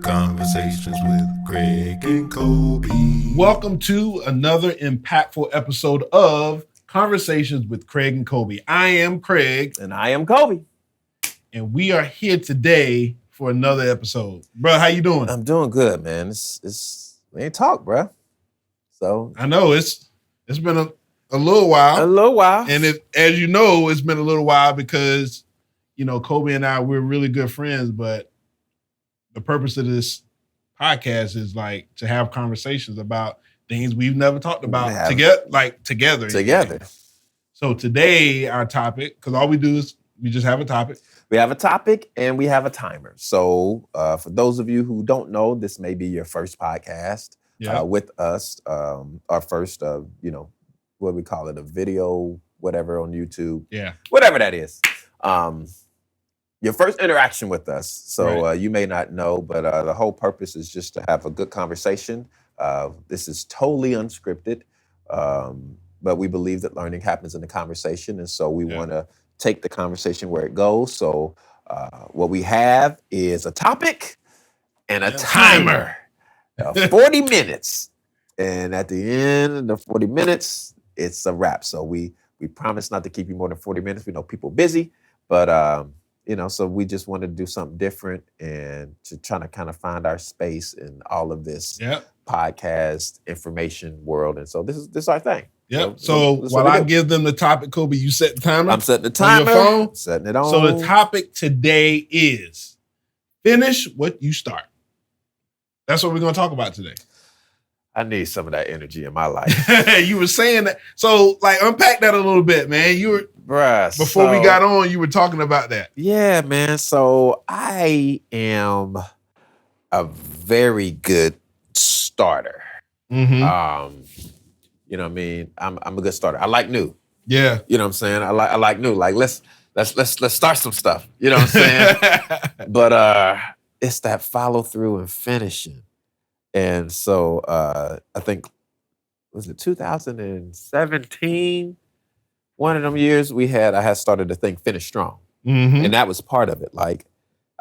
Conversations with Craig and Kobie. Welcome to another impactful episode of Conversations with Craig and Kobie. I am Craig. And I am Kobie. And we are here today for another episode. Bro, how you doing? I'm doing good, man. We ain't talk, bro. So I know it's been a little while. A little while. And as you know, it's been a little while because, you know, Kobie and I, we're really good friends, but the purpose of this podcast is like to have conversations about things we've never talked about together. Together. So today our topic, because all we do is we just have a topic. We have a topic and we have a timer. So for those of you who don't know, this may be your first podcast with us. Our first, what we call it, a video, whatever on YouTube. Yeah. Whatever that is. Your first interaction with us. So Right. You may not know, but the whole purpose is just to have a good conversation. This is totally unscripted, but we believe that learning happens in the conversation. And so we want to take the conversation where it goes. So what we have is a topic and a timer. 40 minutes. And at the end of the 40 minutes, it's a wrap. So we promise not to keep you more than 40 minutes. We know people busy, but so we just wanted to do something different and to try to kind of find our space in all of this podcast information world. And so this is our thing. Yep. So while I give them the topic, Kobie, you set the timer? I'm setting the timer. On your phone? Setting it on. So the topic today is finish what you start. That's what we're going to talk about today. I need some of that energy in my life. You were saying that. So like unpack that a little bit, man. You were before we got on, you were talking about that. Yeah, man. So I am a very good starter. Mm-hmm. You know what I mean? I'm a good starter. I like new. Yeah. You know what I'm saying? I like new. Like let's start some stuff. You know what I'm saying? But it's that follow through and finishing. And so I think, was it 2017? One of them years I had started to think Finish Strong. Mm-hmm. And that was part of it. Like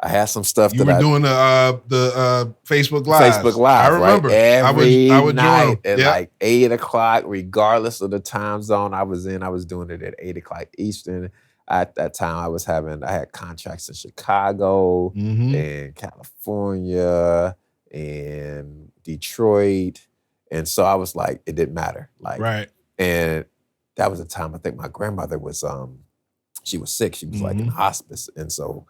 I had some stuff you were doing the Facebook Live. Facebook Live, I remember. Right? Every I would night at like 8 o'clock, regardless of the time zone I was in. I was doing it at 8 o'clock Eastern. At that time, I had contracts in Chicago and California and Detroit. And so I was like, it didn't matter. Like, right. And that was a time I think my grandmother was, she was sick. She was like in hospice. And so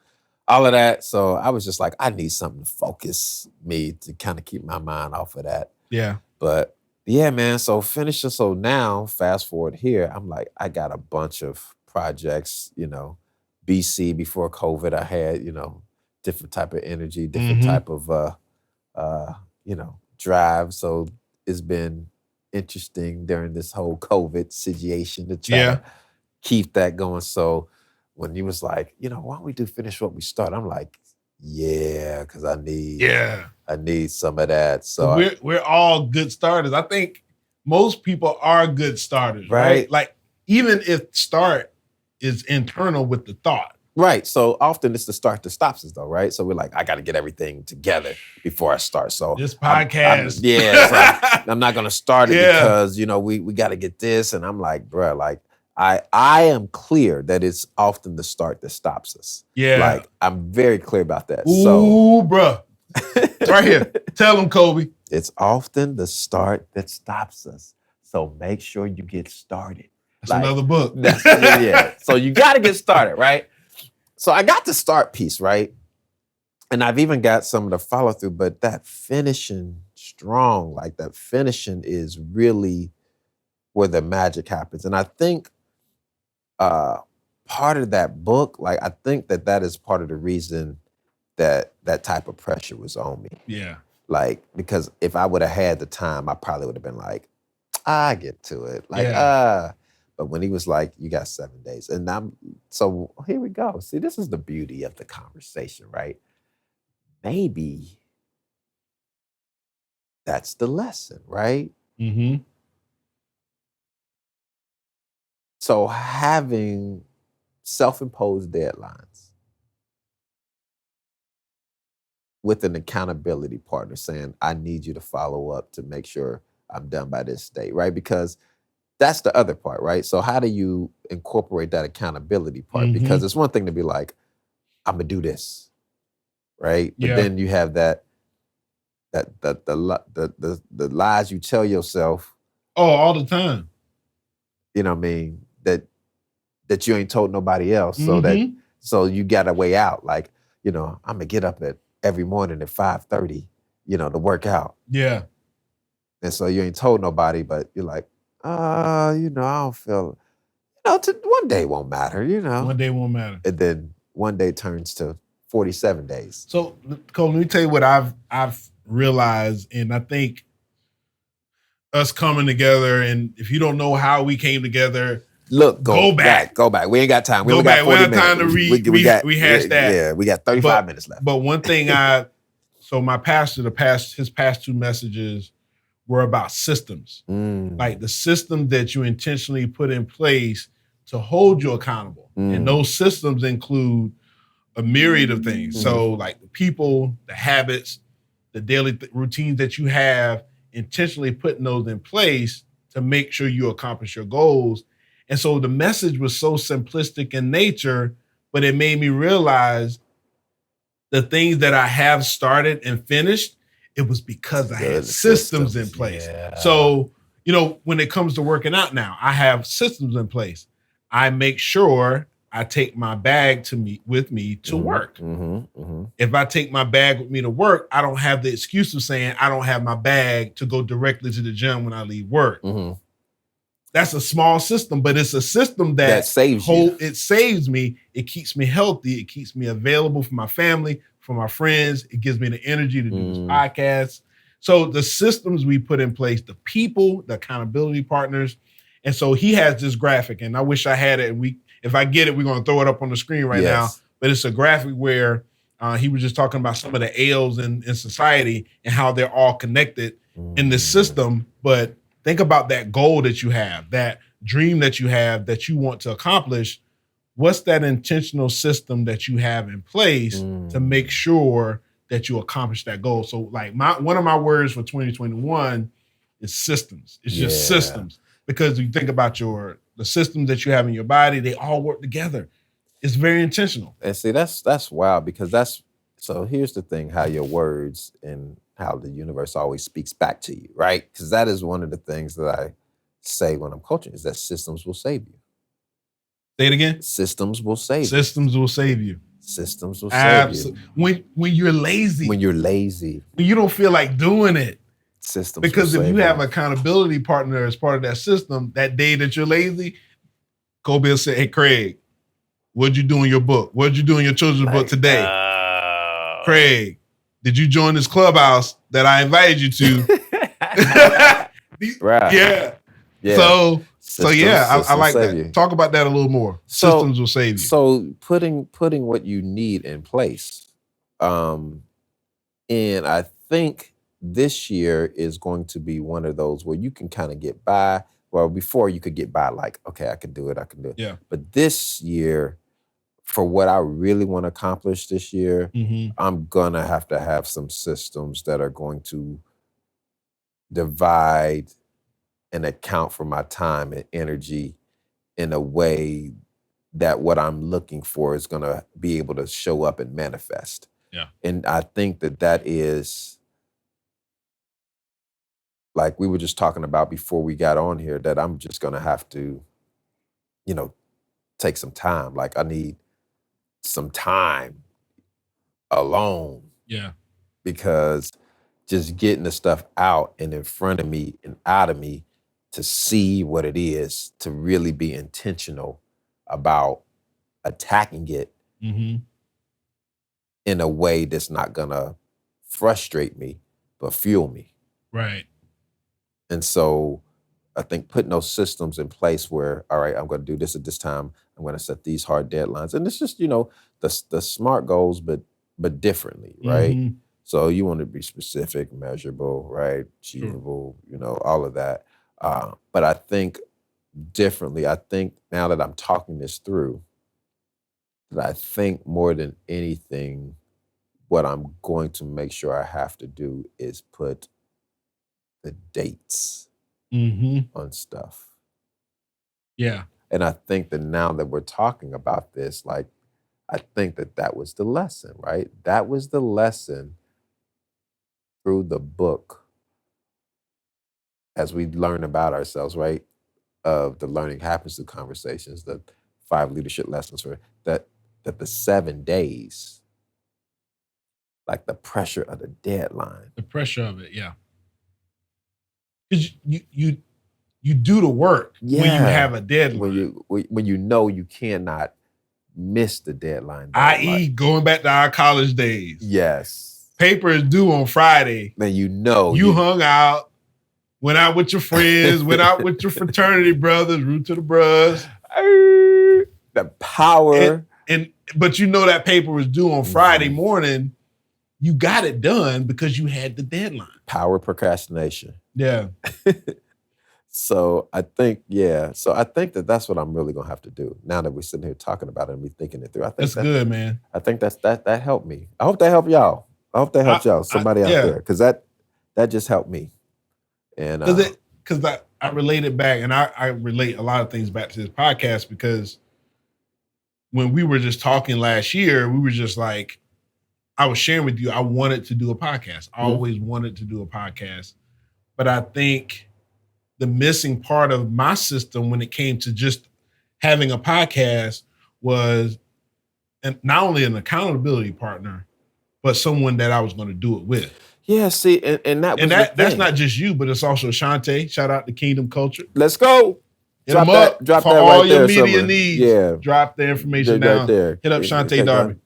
all of that. So I was just like, I need something to focus me to kind of keep my mind off of that. Yeah. But yeah, man. So so now fast forward here, I'm like, I got a bunch of projects, BC before COVID, I had, different type of energy, different type of, drive. So it's been interesting during this whole COVID situation to try to keep that going. So when you was like, why don't we finish what we start? I'm like, yeah, because I need some of that. So we're all good starters. I think most people are good starters, right? Like even if start is internal with the thought. Right. So often it's the start that stops us though, right? So we're like, I got to get everything together before I start. So this podcast. I'm not going to start it because, we got to get this. And I'm like, bruh, like I am clear that it's often the start that stops us. Yeah. Like I'm very clear about that. Ooh, bruh. Right here. Tell them, Kobie. It's often the start that stops us. So make sure you get started. That's another book. So you got to get started, right? So I got the start piece, right? And I've even got some of the follow through, but that finishing strong, like that finishing is really where the magic happens. And I think part of that book, like I think that is part of the reason that type of pressure was on me. Yeah. Like, because if I would have had the time, I probably would have been like, I get to it. Like, But when he was like, you got 7 days. And so here we go. See, this is the beauty of the conversation, right? Maybe that's the lesson, right? Mm-hmm. So having self-imposed deadlines with an accountability partner saying, I need you to follow up to make sure I'm done by this date, right? Because that's the other part, right? So how do you incorporate that accountability part? Because it's one thing to be like, I'm gonna do this, right? But then you have the lies you tell yourself. Oh, all the time. You know what I mean? That you ain't told nobody else. So you got a way out. Like, I'm gonna get up every morning at 5:30, to work out. Yeah. And so you ain't told nobody, but you're like, I don't feel, one day won't matter, One day won't matter. And then one day turns to 47 days. So, Cole, let me tell you what I've realized, and I think us coming together, and if you don't know how we came together, look, go back. We ain't got time. We only got 40 minutes. We have time to rehash that. Yeah, we got 35 minutes left. But one thing so my pastor, his past 2 messages were about systems. Like the system that you intentionally put in place to hold you accountable. And those systems include a myriad of things. So like the people, the habits, the daily routines that you have, intentionally putting those in place to make sure you accomplish your goals. And so the message was so simplistic in nature, but it made me realize the things that I have started and finished, it was because I had systems in place. Yeah. So, when it comes to working out now, I have systems in place. I make sure I take my bag with me to work. If I take my bag with me to work, I don't have the excuse of saying I don't have my bag to go directly to the gym when I leave work. That's a small system, but it's a system that saves you. It saves me. It keeps me healthy. It keeps me available for my family, for my friends. It gives me the energy to do this podcast. So the systems we put in place, the people, the accountability partners. And so he has this graphic, and I wish I had it. And if I get it, we're going to throw it up on the screen right now. But it's a graphic where he was just talking about some of the ails in society and how they're all connected in the system. But think about that goal that you have, that dream that you have that you want to accomplish. What's that intentional system that you have in place to make sure that you accomplish that goal? So like one of my words for 2021 is systems. It's just systems. Because you think about the systems that you have in your body, they all work together. It's very intentional. And see, that's wild because so here's the thing, how your words and how the universe always speaks back to you, right? Because that is one of the things that I say when I'm coaching is that systems will save you. Say it again. Systems will save you. Systems will save you. Systems will save you. When you're lazy. When you're lazy. When you don't feel like doing it. Systems because will if save you have an accountability partner as part of that system, that day that you're lazy, Kobie will say, hey, Craig, what'd you do in your book? What'd you do in your children's book today? Craig, did you join this clubhouse that I invited you to? Right. Yeah. So yeah, I like that. You. Talk about that a little more. Systems will save you. So putting what you need in place. And I think this year is going to be one of those where you can kind of get by. Well, before you could get by like, okay, I can do it. Yeah. But this year, for what I really want to accomplish this year, I'm going to have some systems that are going to divide and account for my time and energy in a way that what I'm looking for is going to be able to show up and manifest. Yeah. And I think that is, like we were just talking about before we got on here, that I'm just going to have to, take some time. Like I need some time alone. Yeah. Because just getting the stuff out and in front of me and out of me to see what it is, to really be intentional about attacking it in a way that's not going to frustrate me, but fuel me. Right. And so I think putting those systems in place where, all right, I'm going to do this at this time. I'm going to set these hard deadlines. And it's just, the smart goals, but differently, right? So you want to be specific, measurable, right? Achievable, all of that. But I think differently. I think now that I'm talking this through, that I think more than anything, what I'm going to make sure I have to do is put the dates on stuff. Yeah. And I think that now that we're talking about this, like, I think that was the lesson, right? That was the lesson through the book as we learn about ourselves, right? Of the learning happens through conversations, the 5 leadership lessons for that the 7 days, like the pressure of the deadline. The pressure of it, yeah. Because you do the work when you have a deadline. When you know you cannot miss the deadline. I.e., going back to our college days. Yes. Paper is due on Friday. Man, you know. You hung out, went out with your friends, went out with your fraternity brothers, root to the bros. The power. But you know that paper was due on Friday morning. You got it done because you had the deadline. Power procrastination. Yeah. So I think that that's what I'm really gonna have to do now that we're sitting here talking about it and we're thinking it through. I think that's good, man. I think that helped me. I hope that helped y'all. I hope that helped y'all. Somebody out there, because that just helped me. And because I relate it back, and I relate a lot of things back to this podcast because when we were just talking last year, we were just like, I was sharing with you, I wanted to do a podcast. I always wanted to do a podcast, but I think the missing part of my system when it came to just having a podcast was not only an accountability partner, but someone that I was going to do it with. Yeah, see, and that's not just you, but it's also Shante. Shout out to Kingdom Culture. Let's go. Drop that for all your media needs. Yeah, drop the information down. Right there. Hit up Shante Darby.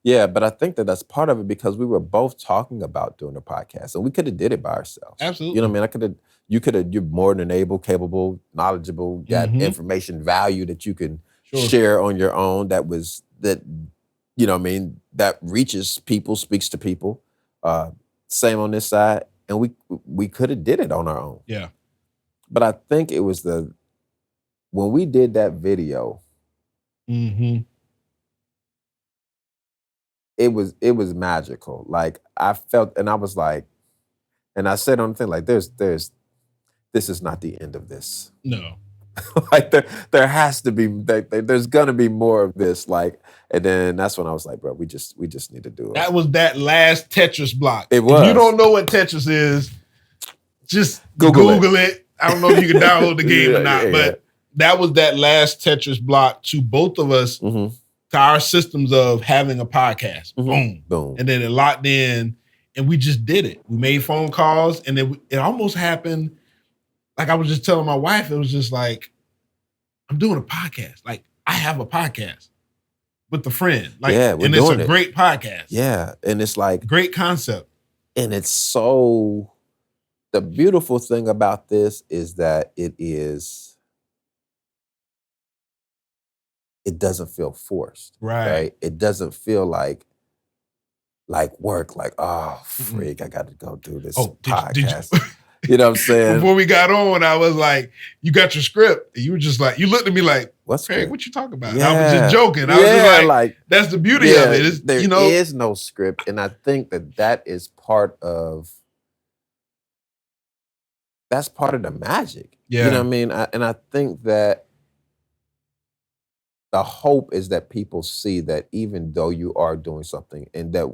Yeah, but I think that's part of it because we were both talking about doing a podcast, and we could have did it by ourselves. Absolutely. You know what I mean? You're more than able, capable, knowledgeable, got information value that you can share on your own. That you know what I mean, that reaches people, speaks to people. Same on this side, and we could have did it on our own. Yeah. But I think it was when we did that video. It was magical. Like I felt, and I was like, and I said on the thing, like, this is not the end of this. No. Like there has to be, there's gonna be more of this. Like, and then that's when I was like, bro, we just need to do it. That was that last Tetris block. It was. If you don't know what Tetris is, just Google it. I don't know if you can download the game or not, but that was that last Tetris block to both of us, to our systems of having a podcast. Boom. And then it locked in and we just did it. We made phone calls and then it almost happened. Like I was just telling my wife, it was just like, I'm doing a podcast. Like I have a podcast with a friend. Like, and it's a great podcast. Yeah. And it's like great concept. And it's so, the beautiful thing about this is that it doesn't feel forced. Right? It doesn't feel like work, like, oh, freak, I got to go do this podcast. You know what I'm saying? Before we got on, I was like, you got your script. And you were just like, you looked at me like, Craig, what you talking about? Yeah. I was just joking. I was just like, that's the beauty of it. There is no script. And I think that is part of, that's part of the magic. Yeah. You know what I mean? And I think that the hope is that people see that even though you are doing something and that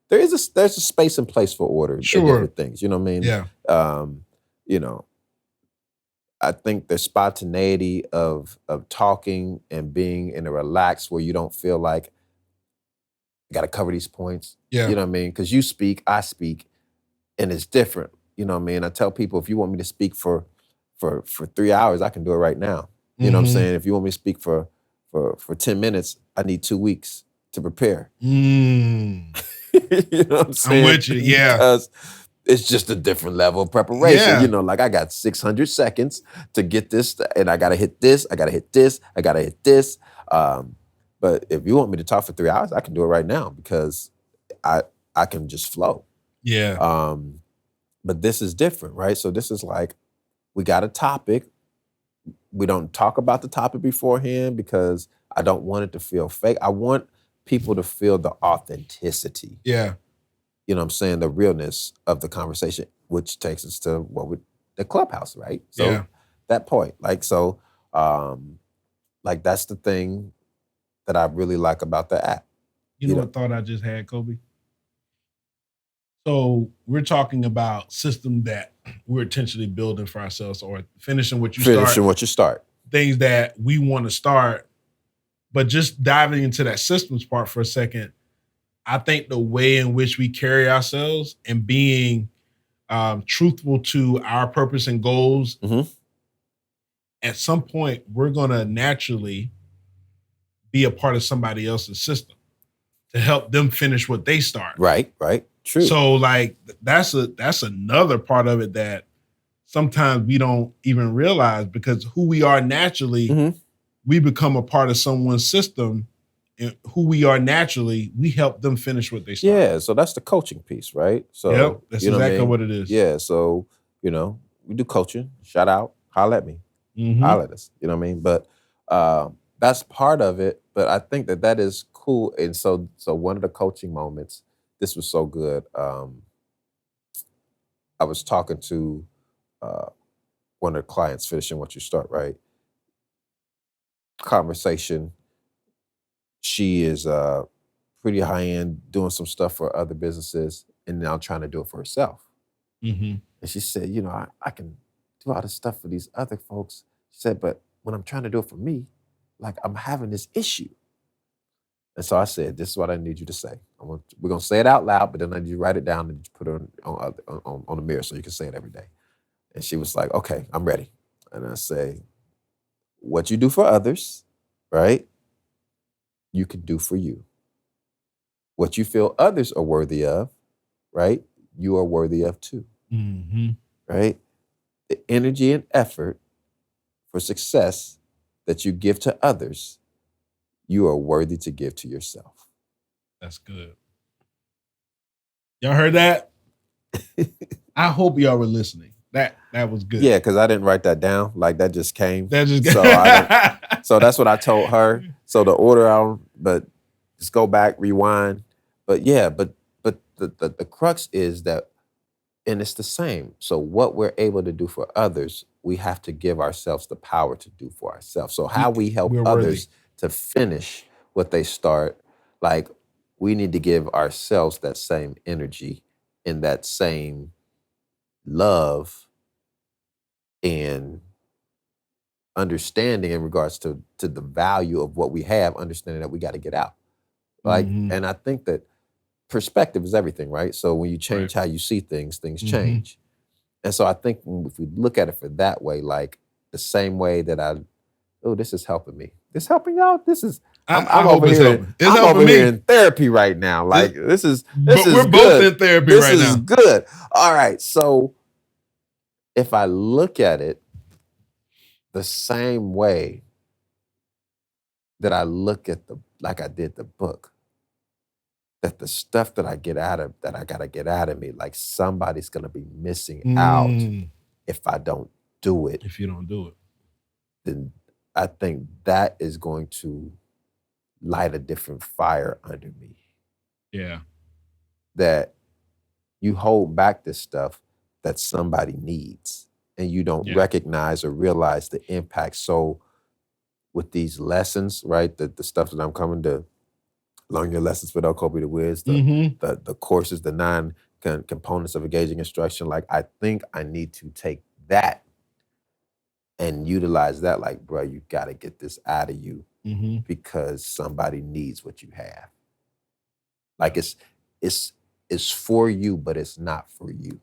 there's a space and place for order and different things. You know what I mean? Yeah. You know, I think the spontaneity of talking and being in a relaxed where you don't feel like I got to cover these points. Yeah. You know what I mean? Because you speak, I speak, and it's different. You know what I mean? I tell people if you want me to speak for 3 hours, I can do it right now. You know what I'm saying? If you want me to speak for 10 minutes, I need 2 weeks to prepare. You know what I'm saying? I'm with you, yeah. Because it's just a different level of preparation. Yeah. You know, like I got 600 seconds to get this, and I gotta hit this, I gotta hit this, I gotta hit this. But if you want me to talk for 3 hours, I can do it right now because I can just flow. Yeah. But this is different, right? So this is like, we got a topic. We don't talk about the topic beforehand because I don't want it to feel fake. I want people to feel the authenticity. Yeah. You know what I'm saying? The realness of the conversation, which takes us to the clubhouse, right? So that point, like, so, like, that's the thing that I really like about the app. You know what thought I just had, Kobie? So we're talking about system that we're intentionally building for ourselves, or finishing what you start. Things that we want to start. But just diving into that systems part for a second, I think the way in which we carry ourselves and being truthful to our purpose and goals, at some point, we're going to naturally be a part of somebody else's system to help them finish what they start. Right. True. So like that's another part of it that sometimes we don't even realize, because who we are naturally, we become a part of someone's system, and who we are naturally, we help them finish what they start. Yeah, so that's the coaching piece, right? So that's exactly what it is. Yeah, so we do coaching. Shout out, holla at me, holla at us. You know what I mean? But that's part of it. But I think that is cool. And so one of the coaching moments, this was so good. I was talking to one of the clients, finishing what you start, right? Conversation. She is pretty high end, doing some stuff for other businesses, and now trying to do it for herself. And she said, I can do all this stuff for these other folks. She said, but when I'm trying to do it for me, like, I'm having this issue. And so I said, this is what I need you to say. We're going to say it out loud, but then I need you to write it down and put it on the mirror so you can say it every day. And she was like, okay, I'm ready. And I say, what you do for others, right, you can do for you. What you feel others are worthy of, right, you are worthy of too. Right? The energy and effort for success that you give to others, you are worthy to give to yourself. That's good. Y'all heard that? I hope y'all were listening. That was good. Yeah, because I didn't write that down. Like, that just came. That just so that's what I told her. So the order, but just go back, rewind. But yeah, but the crux is that, and it's the same. So what we're able to do for others, we have to give ourselves the power to do for ourselves. So how we help others to finish what they start, like, we need to give ourselves that same energy and that same love and understanding in regards to the value of what we have, understanding that we got to get out. Like, and I think that perspective is everything, right? So when you change how you see things, things change. And so I think if we look at it for that way, like the same way that this is helping me. This helping y'all? This is, I'm over here. I'm over here in therapy right now. Like, this is we're good. Both in therapy right now. This is good. All right. So if I look at it the same way that I look at like I did the book, that the stuff that I got to get out of me, like, somebody's going to be missing out if I don't do it. If you don't do it. Then I think that is going to light a different fire under me. Yeah. That you hold back this stuff that somebody needs, and you don't recognize or realize the impact. So with these lessons, right, the stuff that I'm coming to learn, your lessons with Kobie the Wiz, the courses, the 9 components of engaging instruction, like, I think I need to take that and utilize that. Like, bro, you got to get this out of you because somebody needs what you have. Like, it's for you, but it's not for you.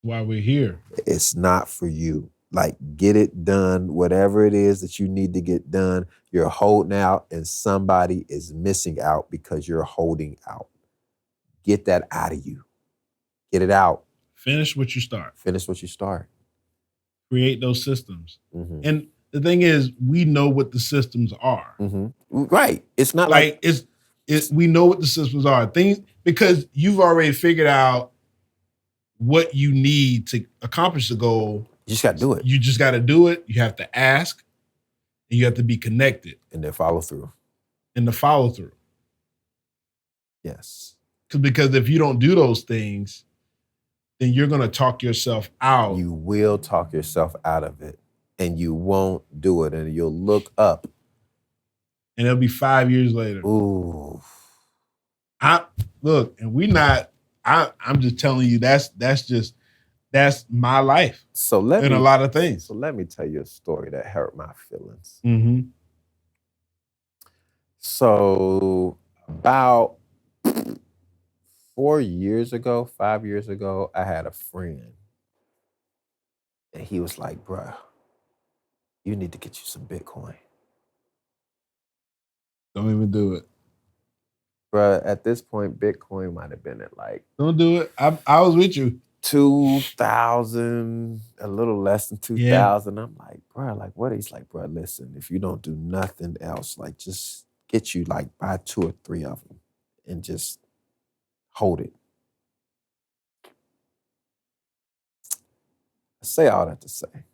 Why we're here. It's not for you. Like, get it done, whatever it is that you need to get done. You're holding out and somebody is missing out because you're holding out. Get that out of you. Get it out. Finish what you start. Finish what you start. Create those systems. And the thing is, we know what the systems are. Right. It's not like we know what the systems are. Things, because you've already figured out what you need to accomplish the goal. You just got to do it. You just got to do it. You have to ask. And you have to be connected. And then follow through. And the follow through. Yes. Because if you don't do those things, then you're going to talk yourself out. You will talk yourself out of it, and you won't do it, and you'll look up. And it'll be 5 years later. Ooh. I'm just telling you that's my life. So a lot of things. So let me tell you a story that hurt my feelings. Mm-hmm. So about 5 years ago, I had a friend. And he was like, bruh, you need to get you some Bitcoin. Don't even do it. Bruh, at this point, Bitcoin might have been at like... Don't do it. I was with you. 2,000, a little less than 2,000. Yeah. I'm like, bruh, like what? He's like, bruh, listen, if you don't do nothing else, like just get you like buy 2 or 3 of them and just hold it. I say all that to say,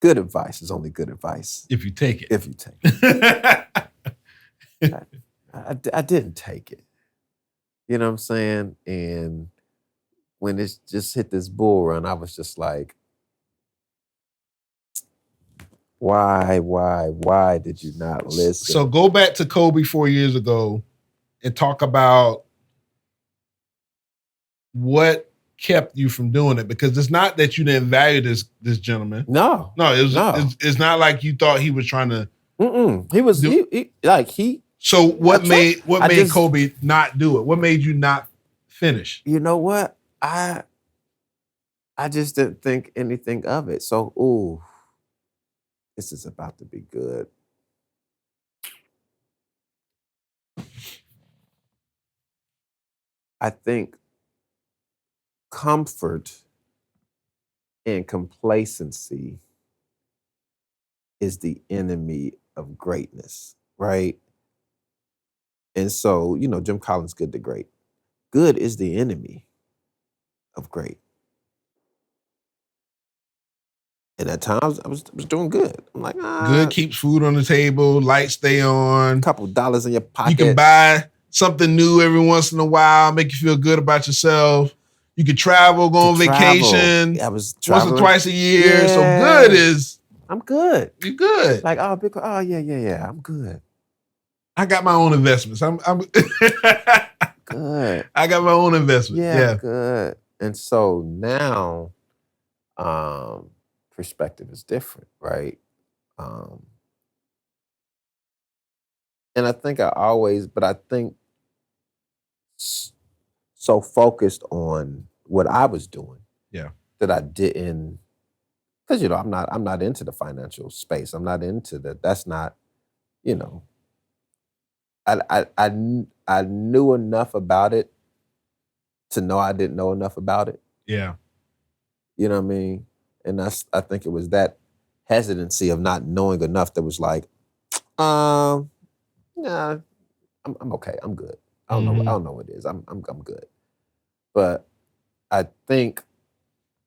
good advice is only good advice. If you take it. If you take it. I didn't take it. You know what I'm saying? And when it just hit this bull run, I was just like, why did you not listen? So go back to Kobie 4 years ago and talk about what kept you from doing it, because it's not that you didn't value this gentleman. No, it's not like you thought he was trying to. He was So what made Kobie not do it? What made you not finish? You know what? I just didn't think anything of it. So, this is about to be good. I think comfort and complacency is the enemy of greatness, right? And so, Jim Collins, Good to Great. Good is the enemy of great. And at times, I was doing good. I'm like, good keeps food on the table, lights stay on. A couple dollars in your pocket. You can buy something new every once in a while, make you feel good about yourself. You can travel, go on vacation. I was traveling once or twice a year. Yeah. So good is... I'm good. You're good. Like, yeah, I'm good. I got my own investments. I'm good. I got my own investments. Yeah. Good. And so now, perspective is different, right? And I think I think so focused on what I was doing, that I didn't, because I'm not into the financial space. I'm not into that. That's not, I knew enough about it to know I didn't know enough about it. Yeah. You know what I mean? And I think it was that hesitancy of not knowing enough that was like, nah, I'm okay. I'm good. I don't know what it is. I'm good. But I think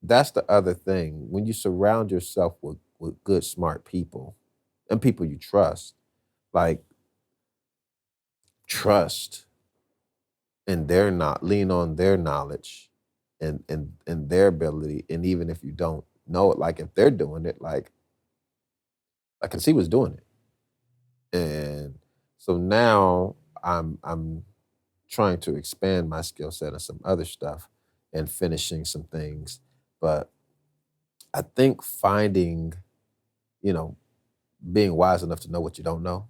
that's the other thing. When you surround yourself with good, smart people and people you trust, like trust in lean on their knowledge and their ability. And even if you don't know it, like if they're doing it, like I can see what's doing it. And so now I'm trying to expand my skill set and some other stuff and finishing some things. But I think finding, being wise enough to know what you don't know,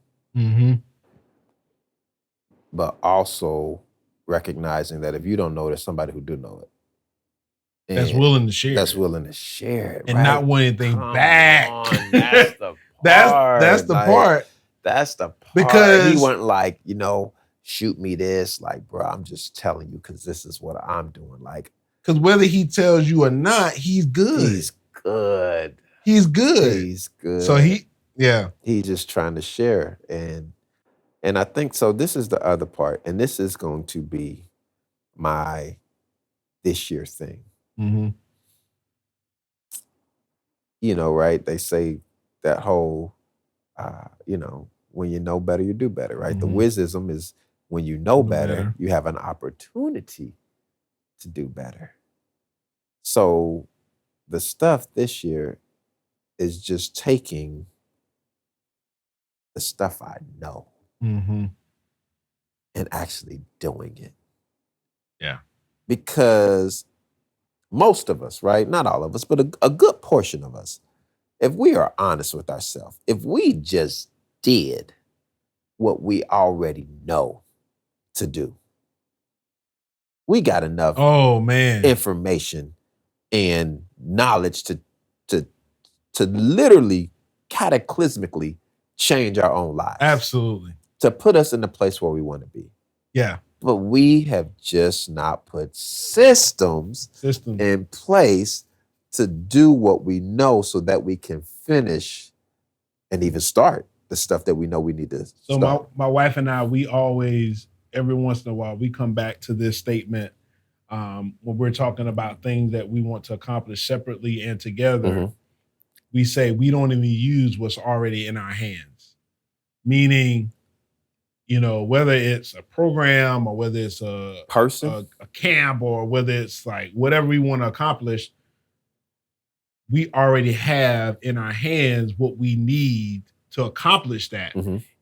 but also recognizing that if you don't know, there's somebody who do know it. And that's willing to share. That's willing to share it, and right? not want anything back. That's the part. That's the part. That's the part. Because he wasn't like, shoot me this. Like, bro, I'm just telling you because this is what I'm doing. Like, because whether he tells you or not, he's good. He's good. He's good. He's good. So he's just trying to share. And I think so. This is the other part, and this is going to be my this year thing. Mm-hmm. Right? They say that whole, when you know better, you do better, right? The wisdom is when you know better, you have an opportunity to do better. So the stuff this year is just taking the stuff I know and actually doing it. Yeah. Because most of us, right? Not all of us, but a good portion of us, if we are honest with ourselves, if we just did what we already know to do, we got enough information and knowledge to literally cataclysmically change our own lives. Absolutely. To put us in the place where we want to be. Yeah. But we have just not put systems in place to do what we know so that we can finish and even start the stuff that we know we need to start. So my wife and I, we always, every once in a while, we come back to this statement when we're talking about things that we want to accomplish separately and together. We say we don't even use what's already in our hands. Meaning, whether it's a program or whether it's a person, a camp, or whether it's like whatever we want to accomplish, we already have in our hands what we need to accomplish that.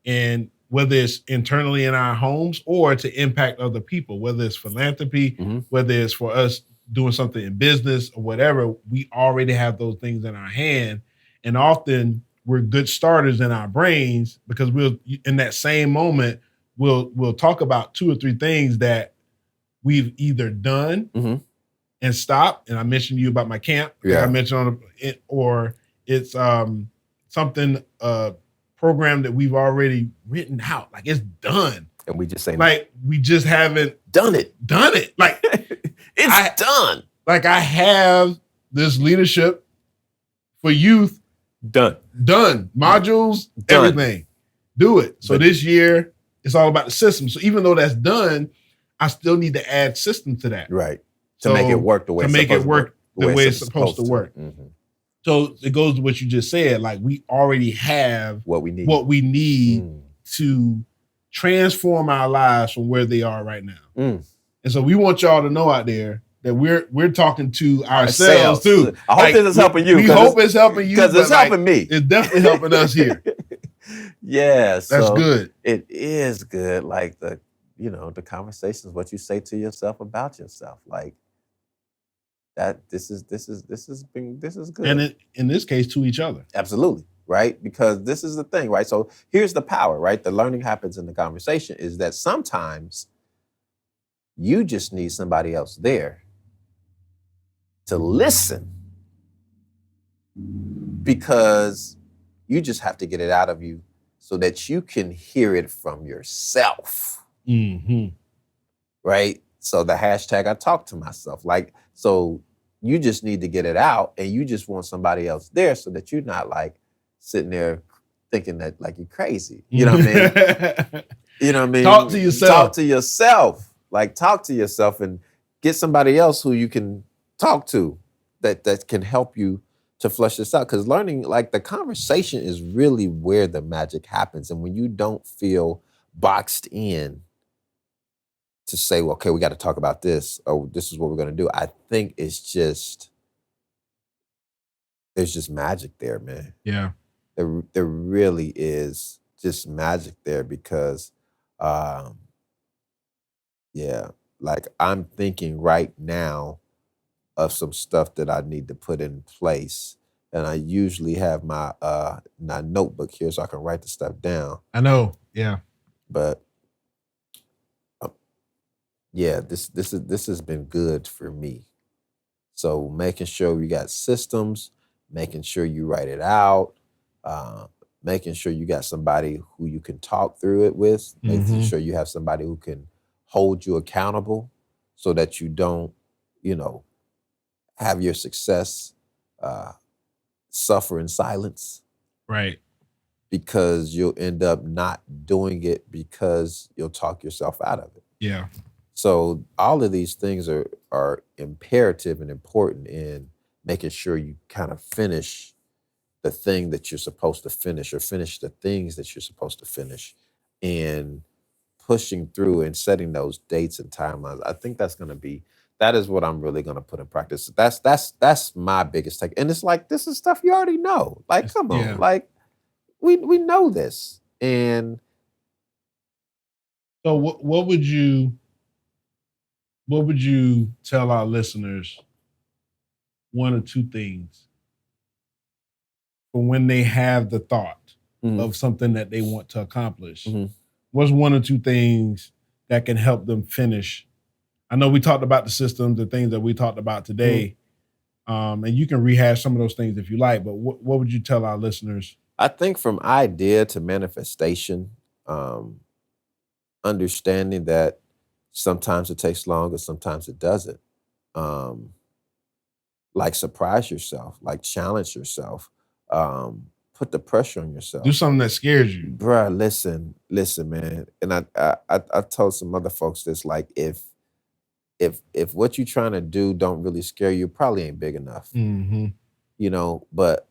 And whether it's internally in our homes or to impact other people, whether it's philanthropy, whether it's for us doing something in business or whatever, we already have those things in our hand. And often we're good starters in our brains because we'll, in that same moment, we'll talk about 2 or 3 things that we've either done and stopped. And I mentioned to you about my camp. I mentioned on it, or it's something program that we've already written out. Like, it's done. And we just say, like, we just haven't done it. Like, it's done. Like, I have this leadership for youth done. Modules, everything. Do it. So this year, it's all about the system. So even though that's done, I still need to add system to that. Right. To make it work the way it's supposed to work. So it goes to what you just said. Like, we already have what we need to transform our lives from where they are right now. And so we want y'all to know out there that we're talking to ourselves too. I hope this is helping you. We hope it's helping you because it's helping me. It's definitely helping us here. Yes, that's good. It is good. Like the conversations, what you say to yourself about yourself, like that. This is good. And in this case, to each other. Absolutely. Right? Because this is the thing, right? So here's the power, right? The learning happens in the conversation is that sometimes you just need somebody else there to listen because you just have to get it out of you so that you can hear it from yourself. Right? So the hashtag, I talk to myself. Like, so you just need to get it out and you just want somebody else there so that you're not like sitting there thinking that like you're crazy. You know what I mean? You know what I mean? Talk to yourself. Talk to yourself. Like, talk to yourself and get somebody else who you can talk to that can help you to flush this out. Because learning, like, the conversation is really where the magic happens. And when you don't feel boxed in to say, well, okay, we got to talk about this, or this is what we're going to do, I think there's just magic there, man. Yeah. There really is just magic there because, like, I'm thinking right now of some stuff that I need to put in place. And I usually have my notebook here so I can write the stuff down. I know, yeah. But this has been good for me. So making sure we got systems, making sure you write it out, making sure you got somebody who you can talk through it with, making sure you have somebody who can hold you accountable so that you don't, have your success suffer in silence. Right. Because you'll end up not doing it because you'll talk yourself out of it. Yeah. So all of these things are imperative and important in making sure you kind of finish the thing that you're supposed to finish or finish the things that you're supposed to finish and pushing through and setting those dates and timelines. I think that is what I'm really going to put in practice. That's my biggest take. And it's like, this is stuff you already know. Like, come on, like we know this. And so what would you tell our listeners, one or two things for when they have the thought of something that they want to accomplish? What's one or two things that can help them finish? I know we talked about the systems, the things that we talked about today, and you can rehash some of those things if you like, but what would you tell our listeners? I think from idea to manifestation, understanding that sometimes it takes longer, sometimes it doesn't. Like surprise yourself, like challenge yourself, put the pressure on yourself. Do something that scares you. Bruh, listen, man. And I told some other folks this, like if what you're trying to do don't really scare you, probably ain't big enough. You know, but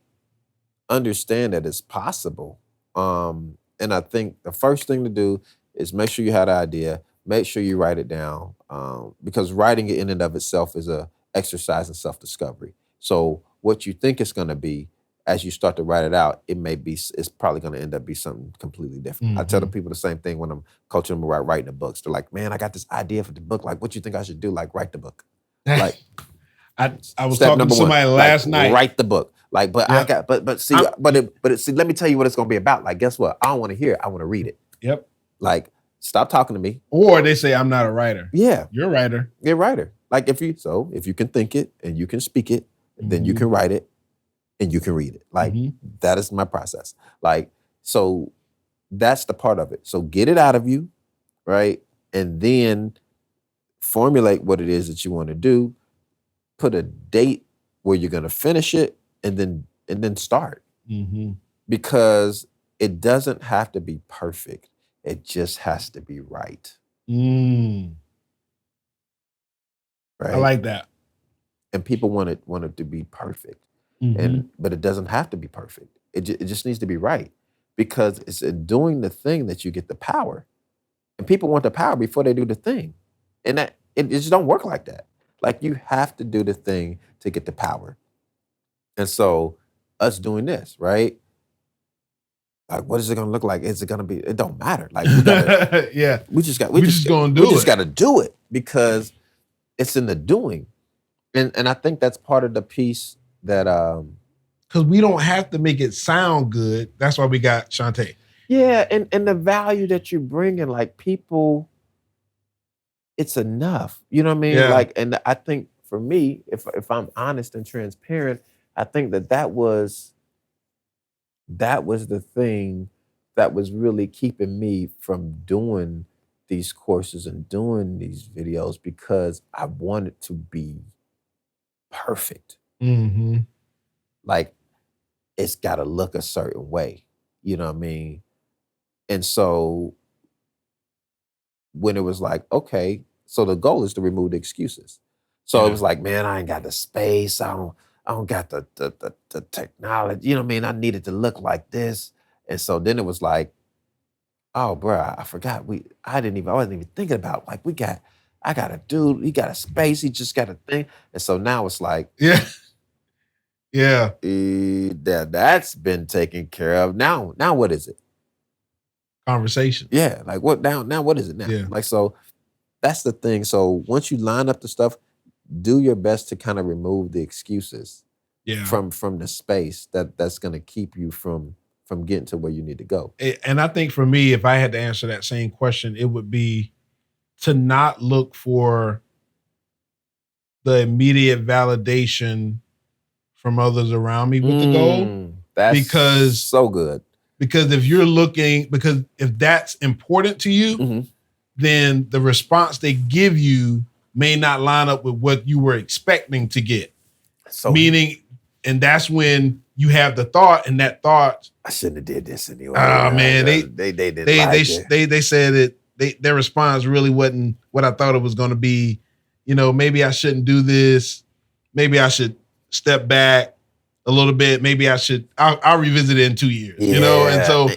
understand that it's possible. And I think the first thing to do is make sure you have the idea, make sure you write it down, because writing it in and of itself is a exercise in self-discovery. So what you think it's going to be, as you start to write it out, it's probably going to end up be something completely different. I tell the people the same thing when I'm coaching them about writing the books. They're like, man, I got this idea for the book. Like, what you think I should do? Like, write the book. Like, I was talking to somebody last night. Write the book. Like, but I got, but see, see, let me tell you what it's going to be about. Like, guess what? I don't want to hear it. I want to read it. Yep. Like, stop talking to me. Or they say, I'm not a writer. Yeah. You're a writer. You're a writer. Like, if you can think it and you can speak it, then you can write it and you can read it. Like, that is my process. Like, so that's the part of it. So get it out of you, right? And then formulate what it is that you want to do, put a date where you're going to finish it, and then start. Because it doesn't have to be perfect. It just has to be right. Right? I like that. And people want it to be perfect. But it doesn't have to be perfect. It just needs to be right. Because it's in doing the thing that you get the power. And people want the power before they do the thing. And that it just don't work like that. Like, you have to do the thing to get the power. And so us doing this, right? Like, what is it gonna look like? Is it gonna be? It don't matter. Like, we gotta, we just gotta do it because it's in the doing. And I think that's part of the piece that because we don't have to make it sound good. That's why we got Shantae. Yeah, and the value that you're bringing, like, people, it's enough. You know what I mean? Yeah. Like, and I think for me, if I'm honest and transparent, I think that was the thing that was really keeping me from doing these courses and doing these videos, because I wanted to be perfect. Like, it's got to look a certain way. You know what I mean? And so when it was like, okay, so the goal is to remove the excuses. So it was like, man, I ain't got the space. I don't got the technology. You know what I mean? I needed to look like this. And so then it was like, oh, bro, I forgot. I wasn't even thinking about, like, I got a dude, he got a space, he just got a thing. And so now it's like, that's been taken care of. Now what is it? Conversation. Yeah, like what now what is it now? Yeah. Like, so that's the thing. So once you line up the stuff, do your best to kind of remove the excuses from the space that's going to keep you from getting to where you need to go. And I think for me, if I had to answer that same question, it would be to not look for the immediate validation from others around me with the goal. That's so good. Because if that's important to you, then the response they give you may not line up with what you were expecting to get. So, and that's when you have the thought, and that thought, I shouldn't have did this anyway. Oh man, they said it. Their response really wasn't what I thought it was going to be. You know, maybe I shouldn't do this. Maybe I should step back a a little bit. Maybe I'll revisit it in 2 years, you know? And so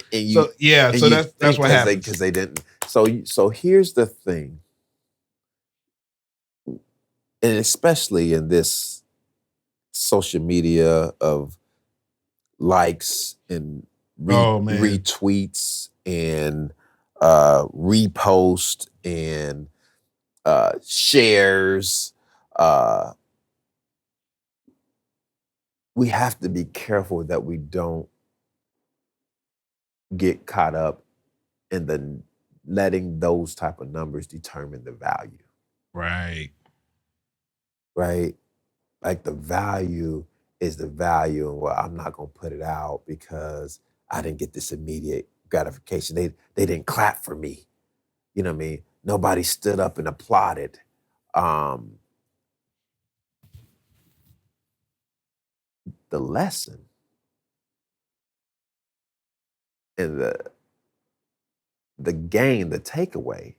that's what happens. Because they didn't. So here's the thing. And especially in this social media of likes and retweets and repost and shares, we have to be careful that we don't get caught up in the letting those type of numbers determine the value. Right. Like the value is the value, and well, I'm not gonna put it out because I didn't get this immediate gratification. They didn't clap for me. You know what I mean? Nobody stood up and applauded. The lesson and the gain, the takeaway,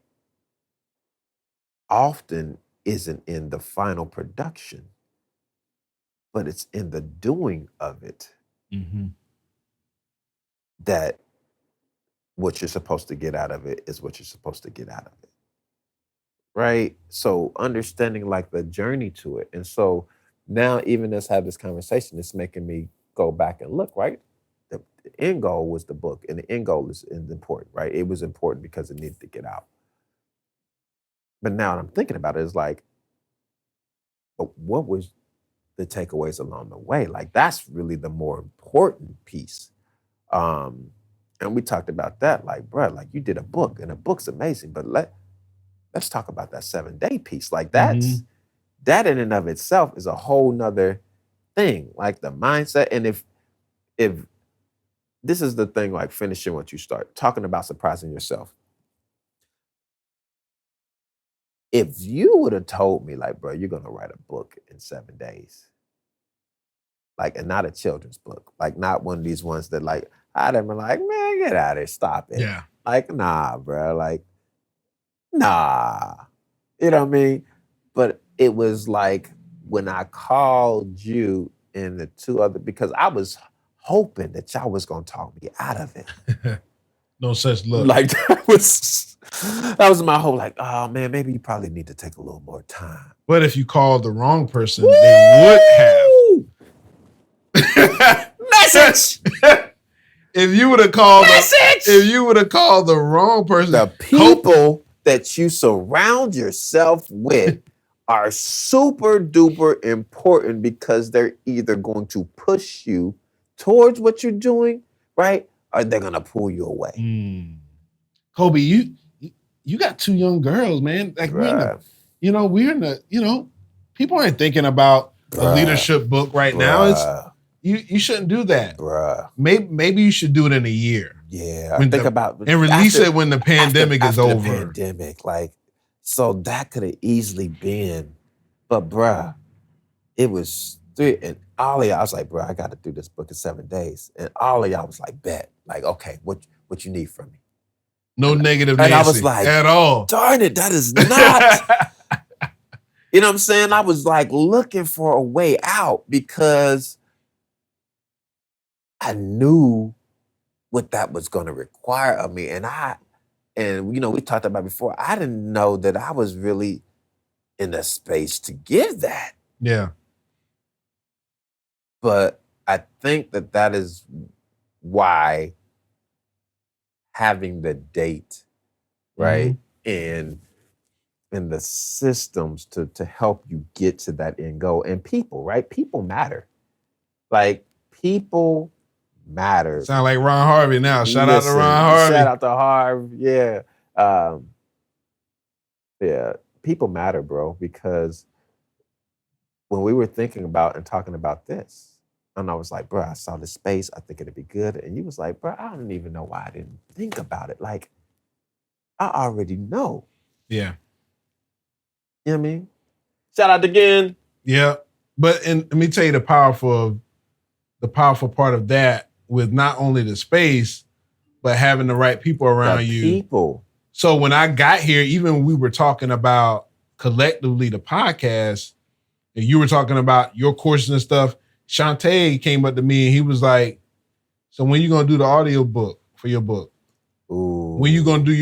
often isn't in the final production, but it's in the doing of it that what you're supposed to get out of it is what you're supposed to get out of it. Right? So understanding like the journey to it. And so now even as I have this conversation, it's making me go back and look, right? The end goal was the book, and the end goal is important, right? It was important because it needed to get out. But now that I'm thinking about it, it's like, but what was the takeaways along the way? Like that's really the more important piece. And we talked about that, like, bro, like you did a book, and a book's amazing, but let's talk about that 7-day piece. Like that in and of itself is a whole nother thing, like the mindset. And if this is the thing, like finishing what you start, talking about surprising yourself. If you would have told me, like, bro, you're gonna write a book in 7 days, like, and not a children's book, like not one of these ones that like, I'd have been like, man, get out of here, stop it. Yeah. Like, nah, bro, like, nah. You know what I mean? But it was like when I called you and the two other, because I was hoping that y'all was gonna talk me out of it. No such luck. Like that was my whole like, oh man, maybe you probably need to take a little more time. But if you called the wrong person, they would have. Message. If you would have called the wrong person, the people that you surround yourself with are super duper important because they're either going to push you towards what you're doing, right? Or they're gonna pull you away. Kobie, you got 2 young girls, man. Like we're in the, people aren't thinking about a leadership book right now. It's you shouldn't do that. Maybe you should do it in a year. Yeah. And release it when the pandemic is over. The pandemic, like, so that could have easily been, but it was 3, and all of y'all, I was like, I got to do this book in 7 days. And all of y'all was like, bet. Like, okay, what you need from me? No negative and Nancy I was like, at all. Darn it, that is not. You know what I'm saying? I was like looking for a way out because I knew what that was going to require of me. And we talked about before, I didn't know that I was really in a space to give that. Yeah. But I think that is why having the date, right? And the systems to help you get to that end goal. And people, right? People matter. Like, people matter. Sound like Ron Harvey now. Shout out to Ron Harvey. Shout out to Harv. Yeah. Yeah. People matter, bro, because when we were thinking about and talking about this, and I was like, bro, I saw this space. I think it'd be good. And you was like, bro, I don't even know why I didn't think about it. Like, I already know. Yeah. You know what I mean? Shout out again. Yeah. But let me tell you the powerful part of that with not only the space, but having the right people around you. People. So when I got here, even when we were talking about collectively the podcast, and you were talking about your courses and stuff, Shantae came up to me and he was like, so when you gonna do the audio book for your book? Ooh. When you gonna do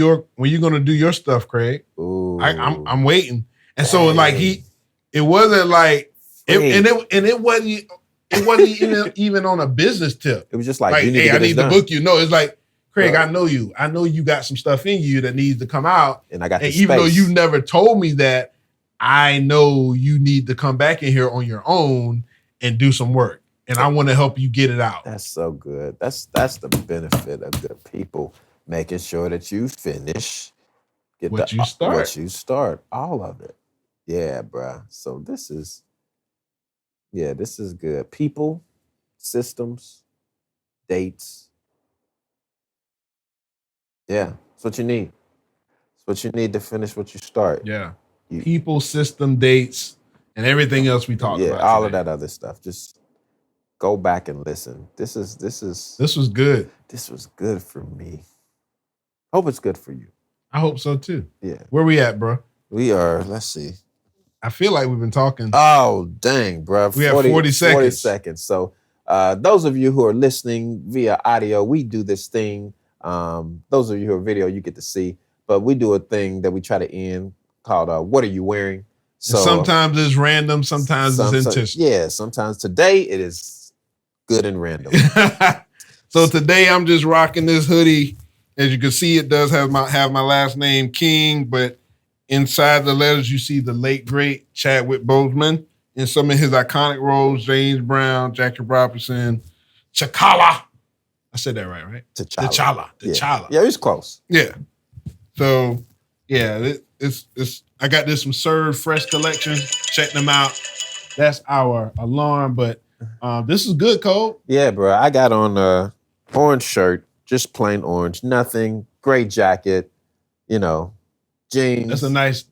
your stuff, Craig? Ooh. I'm waiting. And so like it wasn't like it wasn't even on a business tip. It was just like you need hey, to I need to done. book you. No, it's like, Craig, Bro. I know you. I know you got some stuff in you that needs to come out. And I got the even though space. you never told me that, I know you need to come back in here on your own and do some work. And I want to help you get it out. That's so good. That's the benefit of good people, making sure that you finish What you start. all of it. Yeah, bruh. So this is good. People, systems, dates. Yeah, that's what you need. It's what you need to finish what you start. Yeah. People, system, dates, and everything else we talked about. Yeah, all of that other stuff. Just go back and listen. This was good. This was good for me. Hope it's good for you. I hope so too. Yeah. Where we at, bro? We are, let's see. I feel like we've been talking. Oh, dang, bro. We have 40 seconds. 40 seconds. So those of you who are listening via audio, we do this thing. Those of you who are video, you get to see. But we do a thing that we try to end called What Are You Wearing? So sometimes it's random, sometimes it's intentional. Yeah, sometimes today it is good and random. So today I'm just rocking this hoodie. As you can see, it does have my last name, King, but inside the letters you see the late, great Chadwick Boseman in some of his iconic roles, James Brown, Jackie Robinson, T'Challa. I said that right? T'Challa. Yeah, it was close. Yeah. So, yeah, it's I got this from Serve Fresh Collection. Check them out. That's our alarm, but this is good, Cole. Yeah, bro. I got on a orange shirt, just plain orange, nothing. Gray jacket, jeans. That's a nice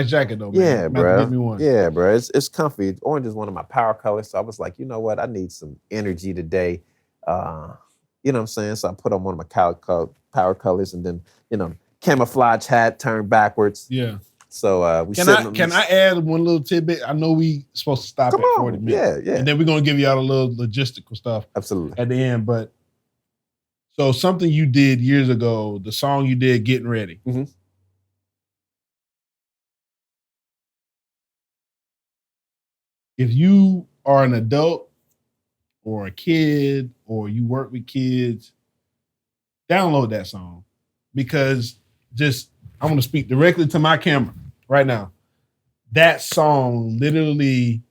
jacket though, man. Yeah, bro. Give me one. Yeah, bro. It's comfy. Orange is one of my power colors, so I was like, you know what? I need some energy today. You know what I'm saying? So I put on one of my power colors, and then camouflage hat turned backwards. Yeah. So can I add one little tidbit? I know we supposed to stop at 40 minutes. Yeah. And then we're gonna give y'all a little logistical stuff. Absolutely. At the end, but so something you did years ago, the song you did, Getting Ready. Mm-hmm. If you are an adult or a kid or you work with kids, download that song, because I want to speak directly to my camera right now. That song literally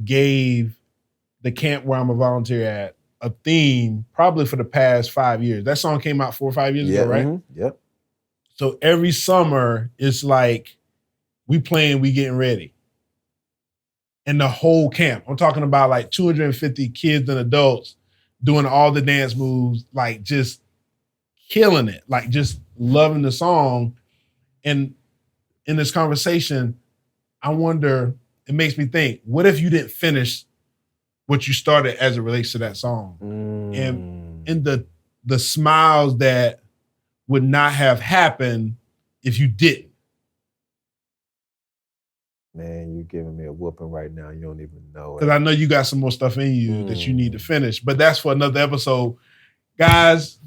gave the camp where I'm a volunteer at a theme probably for the past 5 years. That song came out 4 or 5 years ago, right? Mm-hmm. Yep. So every summer, it's like we getting ready. And the whole camp, I'm talking about like 250 kids and adults doing all the dance moves, like just killing it, like just loving the song. And in this conversation, I wonder, it makes me think, what if you didn't finish what you started as it relates to that song? And the smiles that would not have happened if you didn't. Man, you're giving me a whooping right now. You don't even know it. Because I know you got some more stuff in you that you need to finish. But that's for another episode. Guys,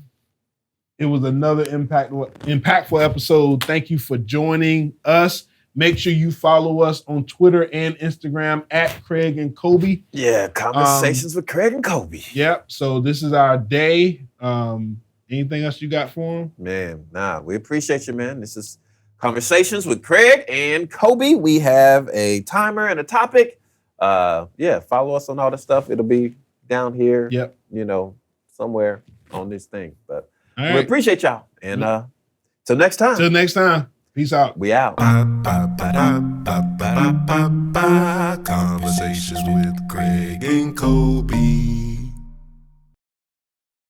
it was another impactful episode. Thank you for joining us. Make sure you follow us on Twitter and Instagram at Craig and Kobie. Yeah, Conversations with Craig and Kobie. Yep. So this is our day. Anything else you got for them? Man, we appreciate you, man. This is Conversations with Craig and Kobie. We have a timer and a topic. Follow us on all the stuff. It'll be down here. Yep. Somewhere on this thing. But right. We appreciate y'all. And till next time. Till next time. Peace out. We out. Conversations with Craig and Kobie.